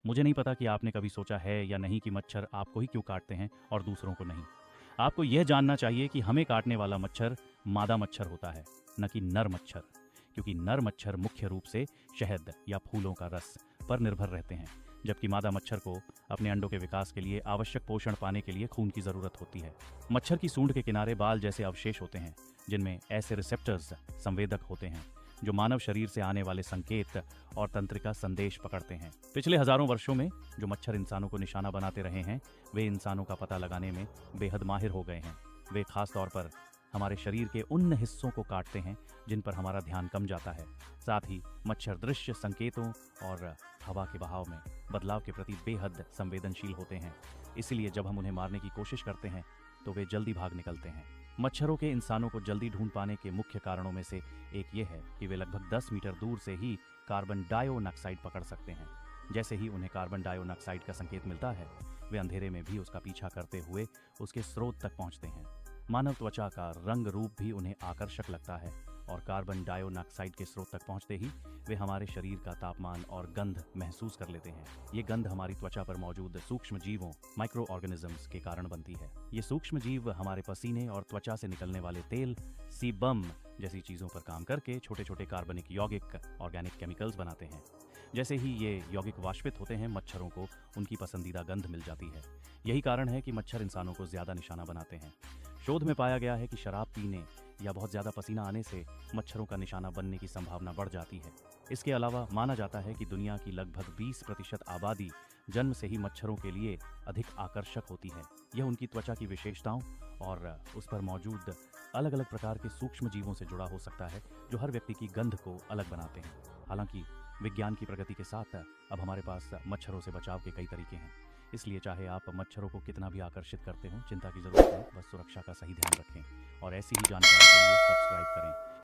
मुझे नहीं पता कि आपने कभी सोचा है या नहीं कि मच्छर आपको ही क्यों काटते हैं और दूसरों को नहीं। आपको यह जानना चाहिए कि हमें काटने वाला मच्छर मादा मच्छर होता है, न कि नर मच्छर। क्योंकि नर मच्छर मुख्य रूप से शहद या फूलों का रस पर निर्भर रहते हैं, जबकि मादा मच्छर को अपने अंडों के विकास के लिए आवश्यक पोषण पाने के लिए खून की ज़रूरत होती है। मच्छर की सूंड के किनारे बाल जैसे अवशेष होते हैं, जिनमें ऐसे रिसेप्टर्स संवेदक होते हैं जो मानव शरीर से आने वाले संकेत और तंत्रिका संदेश पकड़ते हैं। पिछले हजारों वर्षों में जो मच्छर इंसानों को निशाना बनाते रहे हैं, वे इंसानों का पता लगाने में बेहद माहिर हो गए हैं। वे खास तौर पर हमारे शरीर के उन हिस्सों को काटते हैं जिन पर हमारा ध्यान कम जाता है। साथ ही मच्छर दृश्य संकेतों और हवा के बहाव में बदलाव के प्रति बेहद संवेदनशील होते हैं। इसलिए जब हम उन्हें मारने की कोशिश करते हैं तो वे जल्दी भाग निकलते हैं। मच्छरों के इंसानों को जल्दी ढूंढ पाने के मुख्य कारणों में से एक ये है कि वे लगभग 10 मीटर दूर से ही कार्बन डाइऑक्साइड पकड़ सकते हैं। जैसे ही उन्हें कार्बन डाइऑक्साइड का संकेत मिलता है, वे अंधेरे में भी उसका पीछा करते हुए उसके स्रोत तक पहुंचते हैं। मानव त्वचा का रंग रूप भी उन्हें आकर्षक लगता है और कार्बन डाइऑक्साइड के स्रोत तक पहुंचते ही वे हमारे शरीर का तापमान और गंध महसूस कर लेते हैं। ये गंध हमारी त्वचा पर मौजूद सूक्ष्म जीवों माइक्रो ऑर्गेनिजम्स के कारण बनती है। ये सूक्ष्म जीव हमारे पसीने और त्वचा से निकलने वाले तेल, सीबम जैसी चीजों पर काम करके छोटे छोटे कार्बनिक यौगिक ऑर्गेनिक केमिकल्स बनाते हैं। जैसे ही ये यौगिक वाष्पित होते हैं, मच्छरों को उनकी पसंदीदा गंध मिल जाती है। यही कारण है कि मच्छर इंसानों को ज्यादा निशाना बनाते हैं। शोध में पाया गया है कि शराब पीने या बहुत ज्यादा पसीना आने से मच्छरों का निशाना बनने की संभावना बढ़ जाती है। इसके अलावा माना जाता है कि दुनिया की लगभग 20% आबादी जन्म से ही मच्छरों के लिए अधिक आकर्षक होती है। यह उनकी त्वचा की विशेषताओं और उस पर मौजूद अलग अलग प्रकार के सूक्ष्म जीवों से जुड़ा हो सकता है, जो हर व्यक्ति की गंध को अलग बनाते हैं। हालांकि विज्ञान की प्रगति के साथ अब हमारे पास मच्छरों से बचाव के कई तरीके हैं। इसलिए चाहे आप मच्छरों को कितना भी आकर्षित करते हो, चिंता की जरूरत है, बस सुरक्षा का सही ध्यान रखें और ऐसी ही जानकारी के लिए सब्सक्राइब करें।